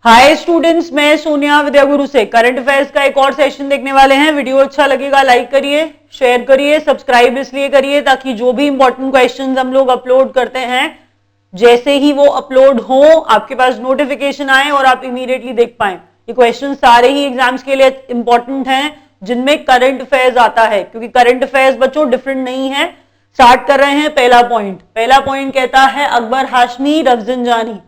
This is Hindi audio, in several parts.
हाय स्टूडेंट्स, मैं सोनिया विद्या गुरु से करंट अफेयर्स का एक और सेशन देखने वाले हैं। वीडियो अच्छा लगेगा लाइक करिए, शेयर करिए, सब्सक्राइब इसलिए करिए ताकि जो भी इंपॉर्टेंट क्वेश्चंस हम लोग अपलोड करते हैं जैसे ही वो अपलोड हो आपके पास नोटिफिकेशन आए और आप इमीडिएटली देख पाए। ये क्वेश्चन सारे ही एग्जाम्स के लिए इंपॉर्टेंट हैं जिनमें करंट अफेयर्स आता है, क्योंकि करंट अफेयर्स बच्चों डिफरेंट नहीं है। स्टार्ट कर रहे हैं। पहला पॉइंट कहता है Akbar Hashemi Rafsanjani.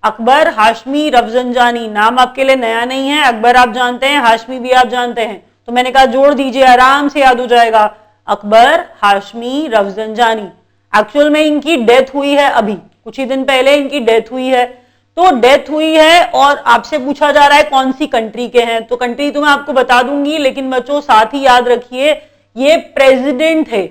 Akbar Hashemi Rafsanjani नाम आपके लिए नया नहीं है। अकबर आप जानते हैं, हाशमी भी आप जानते हैं, तो मैंने कहा जोड़ दीजिए, आराम से याद हो जाएगा। Akbar Hashemi Rafsanjani. एक्चुअल में इनकी डेथ हुई है, अभी कुछ ही दिन पहले इनकी डेथ हुई है। तो डेथ हुई है और आपसे पूछा जा रहा है कौन सी कंट्री के हैं, तो कंट्री तो मैं आपको बता दूंगी, लेकिन बच्चों साथ ही याद रखिए ये प्रेसिडेंट थे,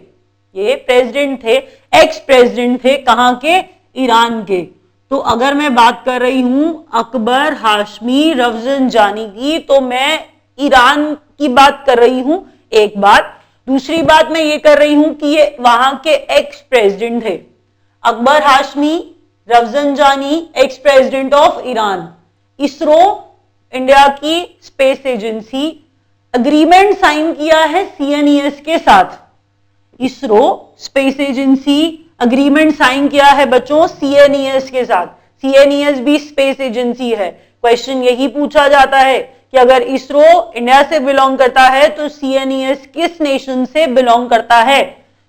एक्स प्रेसिडेंट थे। कहां के? ईरान के। तो अगर मैं बात कर रही हूं अकबर हाशमी रफसंजानी की, तो मैं ईरान की बात कर रही हूं, एक बात। दूसरी बात मैं ये कर रही हूं कि ये वहां के एक्स प्रेसिडेंट थे। Akbar Hashemi Rafsanjani ex president of Iran. ISRO India की स्पेस एजेंसी, अग्रीमेंट साइन किया है सीएनईएस के साथ। ISRO space agency agreement sign किया है बच्चों सीएनईएस के साथ। सीएनईएस भी स्पेस एजेंसी है। क्वेश्चन यही पूछा जाता है कि अगर इसरो इंडिया से बिलोंग करता है तो सीएनईएस किस नेशन से बिलोंग करता है?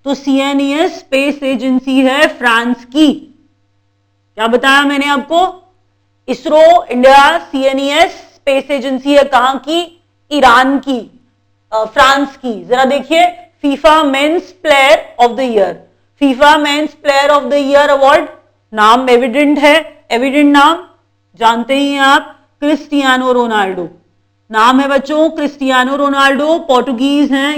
तो सीएनईएस स्पेस एजेंसी है फ्रांस की। क्या बताया मैंने आपको? ISRO India, CNES space agency है कहां की? ईरान की, फ्रांस की। जरा देखिए, FIFA men's player of the year, FIFA men's player of the year award, नाम एविडेंट है, एविडेंट नाम जानते ही हैं आप, क्रिस्टियानो रोनाल्डो। नाम है बच्चों क्रिस्टियानो रोनाल्डो, पोर्टुगीज हैं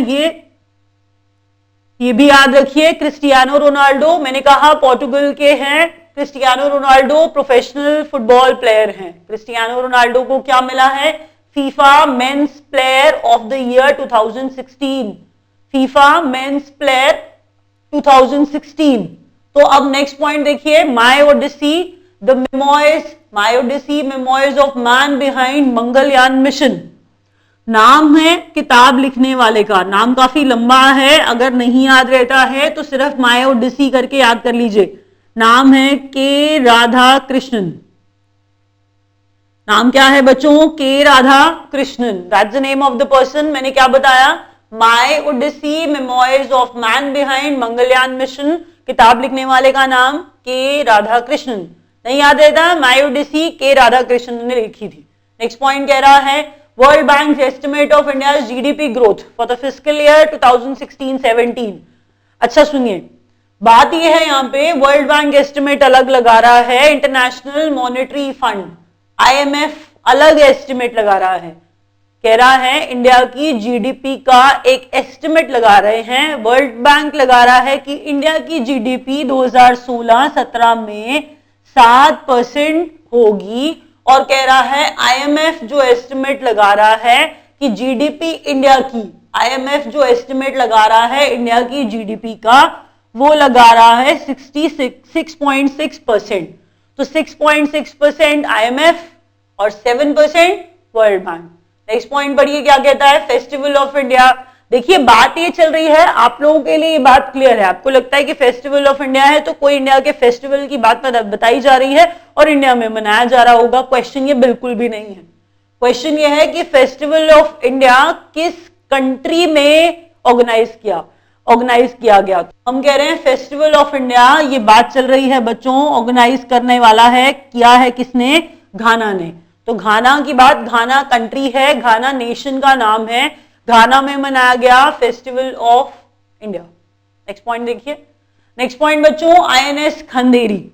ये भी याद रखिए। क्रिस्टियानो रोनाल्डो मैंने कहा पोर्टुगल के हैं। Cristiano Ronaldo professional football player हैं। क्रिस्टियानो रोनाल्डो को क्या मिला है? FIFA men's player of the year 2016, FIFA men's player 2016। तो अब नेक्स्ट पॉइंट देखिए, my odyssey the memoirs of man behind Mangalyaan mission. नाम है किताब लिखने वाले का, नाम काफी लंबा है, अगर नहीं याद रहता है तो सिर्फ माय ओडिसी करके याद कर लीजिए। नाम है के राधा कृष्णन। नाम क्या है बच्चों? K Radhakrishnan, that's the name of the person. मैंने क्या बताया? My odyssey memoirs of man behind Mangalyaan mission. किताब लिखने वाले का नाम के राधा कृष्णन। नहीं याद रहता? माय ओडिसी के राधा कृष्णन ने लिखी थी। नेक्स्ट पॉइंट कह रहा है world bank estimate of India GDP growth for the fiscal year 2016-17। अच्छा सुनिए, बात यह है यहाँ पे वर्ल्ड बैंक एस्टिमेट अलग लगा रहा है, इंटरनेशनल मॉनेटरी फंड आईएमएफ अलग एस्टिमेट लगा रहा है। कह रहा है इंडिया की जीडीपी का एक एस्टिमेट लगा रहे हैं। वर्ल्ड बैंक लगा रहा है कि इंडिया की जीडीपी 2016-17 में 7% होगी, और कह रहा है आईएमएफ जो एस्टिमेट लगा रहा है कि जीडीपी इंडिया की, आईएमएफ जो एस्टिमेट लगा रहा है इंडिया की जीडीपी का, वो लगा रहा है 6.6%। तो 6.6% आईएमएफ और 7% वर्ल्ड बैंक। नेक्स्ट पॉइंट पढ़िए क्या कहता है, फेस्टिवल ऑफ इंडिया। देखिए बात ये चल रही है, आप लोगों के लिए ये बात क्लियर है। आपको लगता है कि फेस्टिवल ऑफ इंडिया है तो कोई इंडिया के फेस्टिवल की बात बताई जा रही है और इंडिया में मनाया जा रहा होगा। क्वेश्चन ये बिल्कुल भी नहीं है। क्वेश्चन ये है कि फेस्टिवल ऑफ इंडिया किस कंट्री में ऑर्गेनाइज किया गया। तो हम कह रहे हैं फेस्टिवल ऑफ इंडिया, ये बात चल रही है बच्चों, ऑर्गेनाइज करने वाला है, किया है किसने? घाना ने। तो घाना की बात, घाना कंट्री है, घाना नेशन का नाम है, घाना में मनाया गया festival of India. Next point देखिए। नेक्स्ट पॉइंट बच्चों आईएनएस खंदेरी,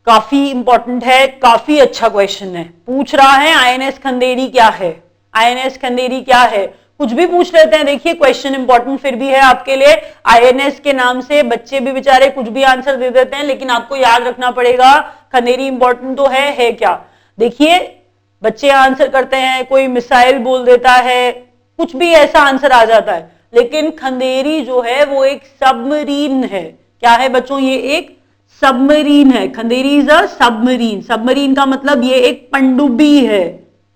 काफी इंपॉर्टेंट है, काफी अच्छा क्वेश्चन है। पूछ रहा है आईएनएस खंदेरी क्या है, आईएनएस खंदेरी क्या है, कुछ भी पूछ लेते हैं। देखिए क्वेश्चन इंपॉर्टेंट फिर भी है आपके लिए। आईएनएस के नाम से बच्चे भी बेचारे कुछ भी आंसर दे देते हैं, लेकिन आपको याद रखना पड़ेगा खंदेरी इंपॉर्टेंट तो है क्या। देखिए बच्चे आंसर करते हैं, कोई मिसाइल बोल देता है, कुछ भी ऐसा आंसर आ जाता है, लेकिन खंदेरी जो है वो एक सबमरीन है। क्या है बच्चों? ये एक सबमरीन है। Khanderi is a submarine. Submarine का मतलब ये एक पनडुब्बी है।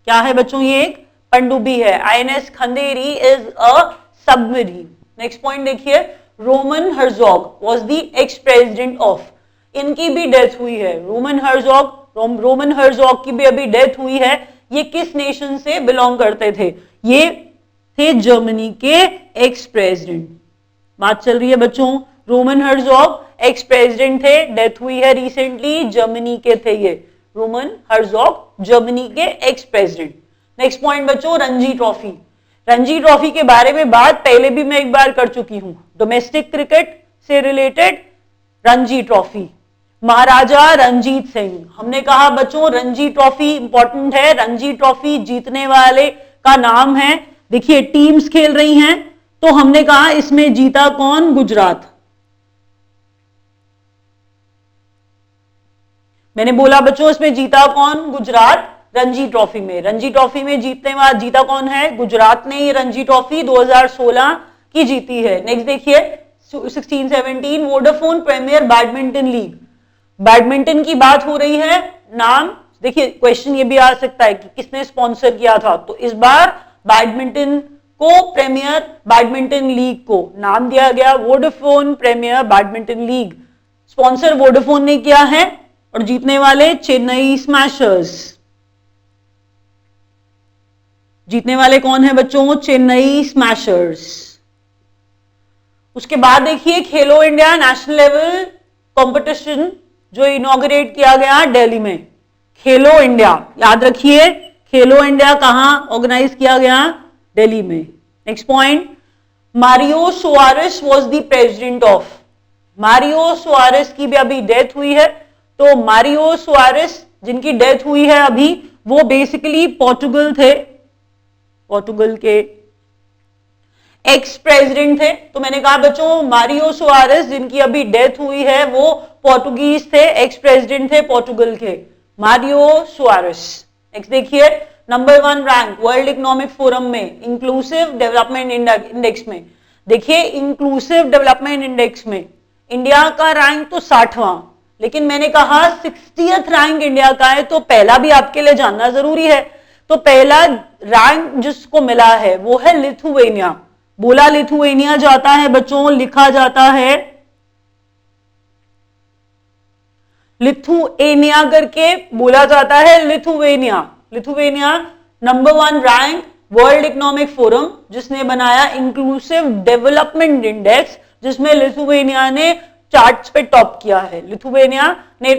क्या है बच्चों? ये एक पनडुब्बी है। INS Khanderi is a submarine. Next point देखिए, Roman Herzog was the ex president of. इनकी भी डेथ हुई है। रोमन हर्जोग की भी अभी डेथ हुई है। ये किस नेशन से बिलोंग करते थे? ये थे जर्मनी के एक्स प्रेसिडेंट। बात चल रही है बच्चों, रोमन हर्जोग एक्स प्रेसिडेंट थे, डेथ हुई है रिसेंटली, जर्मनी के थे ये। रोमन हर्जोग जर्मनी के एक्स प्रेसिडेंट। नेक्स्ट पॉइंट बच्चों, रणजी ट्रॉफी। रणजी ट्रॉफी के बारे में बात पहले भी मैं एक बार कर चुकी हूं। डोमेस्टिक क्रिकेट से रिलेटेड रणजी ट्रॉफी, महाराजा रंजीत सिंह। हमने कहा बच्चों रणजी ट्रॉफी इंपॉर्टेंट है। रणजी ट्रॉफी जीतने वाले का नाम है, देखिए टीम्स खेल रही हैं, तो हमने कहा इसमें जीता कौन? गुजरात। मैंने बोला बच्चों इसमें जीता कौन? गुजरात। रणजी ट्रॉफी में, रणजी ट्रॉफी में जीता कौन है? गुजरात ने ये रणजी ट्रॉफी 2016 की जीती है। नेक्स्ट देखिए 16-17 Vodafone premier badminton league. Badminton की बात हो रही है, नाम देखिए, क्वेश्चन ये भी आ सकता है कि किसने स्पॉन्सर किया था, तो इस बार बैडमिंटन को प्रीमियर बैडमिंटन लीग को नाम दिया गया Vodafone premier badminton league. Sponsor Vodafone ने किया है और जीतने वाले चेन्नई स्मैशर्स। जीतने वाले कौन है बच्चों? चेन्नई स्मैशर्स। उसके बाद देखिए खेलो इंडिया नेशनल लेवल कंपटीशन जो इनॉग्रेट किया गया दिल्ली में। खेलो इंडिया, याद रखिए खेलो इंडिया कहां ऑर्गेनाइज किया गया? दिल्ली में। Next point, Mario Suarez was the president of. Mario Suarez की भी अभी डेथ हुई है, तो मारियो सुआरेस जिनकी डेथ हुई है अभी, वो बेसिकली पोर्टुगल थे, पोर्टुगल के एक्स प्रेसिडेंट थे। तो मैंने कहा बच्चों मारियो सुआरेस जिनकी अभी डेथ हुई है वो पोर्टुगीज थे, एक्स प्रेसिडेंट थे पोर्टुगल के, मारियो सुआरेस। नेक्स्ट देखिए number 1 rank World Economic forum में इंक्लूसिव डेवलपमेंट इंडेक्स में। देखिए इंक्लूसिव डेवलपमेंट इंडेक्स में इंडिया का रैंक तो 60वां, लेकिन मैंने कहा 60th रैंक इंडिया का है, तो पहला भी आपके लिए जानना जरूरी है। तो पहला रैंक जिसको मिला है वो है लिथुवेनिया। बोला लिथुवेनिया जाता है बच्चों, लिखा जाता है लिथुएनिया करके बोला जाता है Lithuania. Lithuania number 1 rank World Economic Forum जिसने बनाया इंक्लूसिव डेवलपमेंट इंडेक्स, जिसमें लिथुवेनिया ने चार्ट्स पे टॉप किया है। लिथुवेनिया ने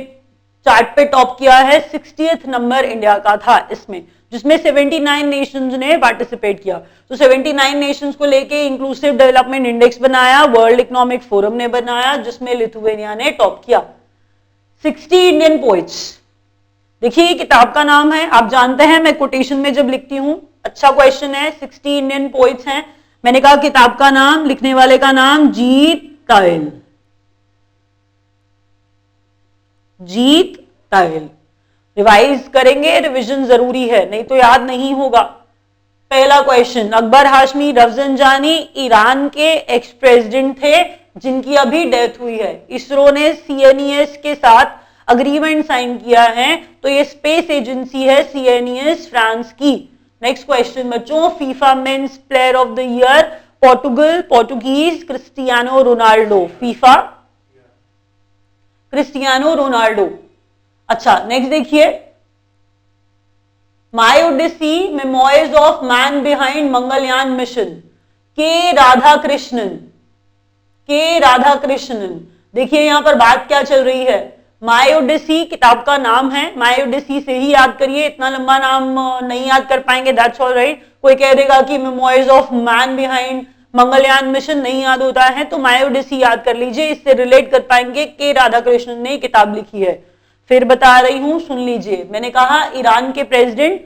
चार्ट पे टॉप किया है, 60th नंबर इंडिया का था इसमें, जिसमें 79 नेशंस ने पार्टिसिपेट किया। तो 79 नेशंस को लेके इंक्लूसिव डेवलपमेंट इंडेक्स बनाया, वर्ल्ड इकोनॉमिक फोरम ने बनाया, जिसमें लिथुवेनिया ने टॉप किया। 60 इंडियन पोइट्स, देखिए किताब का नाम है, आप जानते हैं मैं कोटेशन में जब लिखती हूं, अच्छा क्वेश्चन है। 60 इंडियन पोइट्स हैं, मैंने कहा किताब का नाम, लिखने वाले का नाम जीत कायल। जीत कायल। रिवाइज करेंगे, रिवीजन जरूरी है, नहीं तो याद नहीं होगा। पहला question, Akbar Hashemi Rafsanjani Iran के एक्स प्रेसिडेंट थे जिनकी अभी डेथ हुई है। इसरो ने सीएनईएस के साथ अग्रीमेंट साइन किया है, तो ये स्पेस एजेंसी है सीएनईएस फ्रांस की। नेक्स्ट क्वेश्चन बच्चों, FIFA men's player of the year Portuguese Cristiano Ronaldo. FIFA Cristiano Ronaldo. अच्छा नेक्स्ट देखिए, my odyssey memoirs of man behind Mangalyaan mission, K Radhakrishnan. के राधाकृष्णन। देखिए यहां पर बात क्या चल रही है, माई ओडिसी किताब का नाम है, माई ओडिसी से ही याद करिए, इतना लंबा नाम नहीं याद कर पाएंगे, दैट्स ऑल राइट। कोई कह देगा कि memoirs of man behind Mangalyaan mission नहीं याद होता है, तो माई ओडिसी याद कर लीजिए, इससे रिलेट कर पाएंगे। के राधाकृष्णन ने किताब लिखी है। फिर बता रही हूं, सुन लीजिए, मैंने कहा ईरान के प्रेसिडेंट,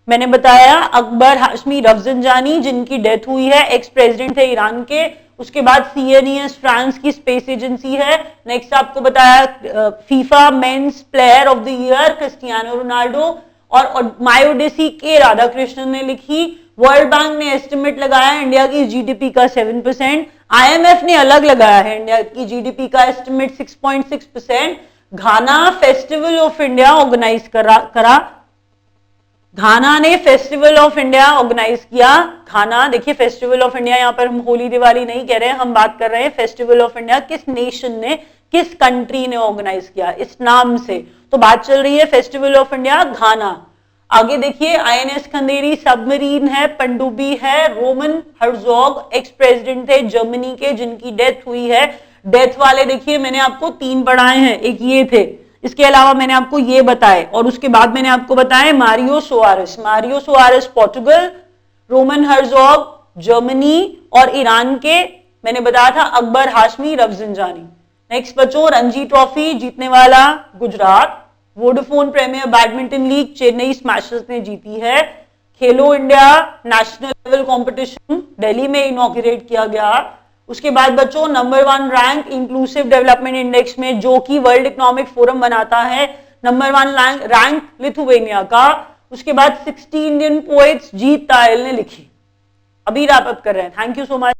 मैंने बताया अकबर हाशमी रफसंजानी जिनकी डेथ हुई है, एक्स प्रेसिडेंट थे ईरान के। उसके बाद सीएनईएस फ्रांस की स्पेस एजेंसी है। नेक्स्ट आपको बताया FIFA men's player of the year Cristiano Ronaldo, और माई ओडिसी के राधाकृष्णन ने लिखी। वर्ल्ड बैंक ने एस्टिमेट लगाया इंडिया की जीडीपी का 7%, आईएमएफ ने अलग लगाया है इंडिया की जीडीपी का estimate 6.6%। Ghana festival of India organise करा। घाना ने फेस्टिवल ऑफ इंडिया ऑर्गेनाइज किया। घाना, देखिए फेस्टिवल ऑफ इंडिया, यहां पर हम होली दिवाली नहीं कह रहे हैं, हम बात कर रहे हैं फेस्टिवल ऑफ इंडिया किस नेशन ने, किस कंट्री ने ऑर्गेनाइज किया, इस नाम से तो बात चल रही है फेस्टिवल ऑफ इंडिया घाना। आगे देखिए आईएनएस खंदेरी सबमरीन है, पनडुब्बी है, रोमन हर्जोग एक्स प्रेसिडेंट थे जर्मनी के जिनकी डेथ हुई है। डेथ वाले देखिए मैंने आपको 3 पढ़ाए हैं, एक ये थे, इसके अलावा मैंने आपको ये बताए और उसके बाद मैंने आपको बताया Mario Soares Portugal, Roman Herzog Germany और ईरान के मैंने बताया था अकबर हाशमी रफसंजानी। नेक्स्ट बच्चों, रणजी ट्रॉफी जीतने वाला Gujarat. Vodafone premier badminton league Chennai smashers ने जीती है। Khelo India national level competition Delhi में इनॉग्रेट किया गया। उसके बाद बच्चों number 1 rank inclusive development index में जो कि वर्ल्ड इकोनॉमिक फोरम बनाता है, नंबर 1 रैंक लिथुवेनिया का। उसके बाद 60 इंडियन पोएट्स जीत तायल ने लिखी। अभी रैप अप कर रहे हैं। Thank you so much.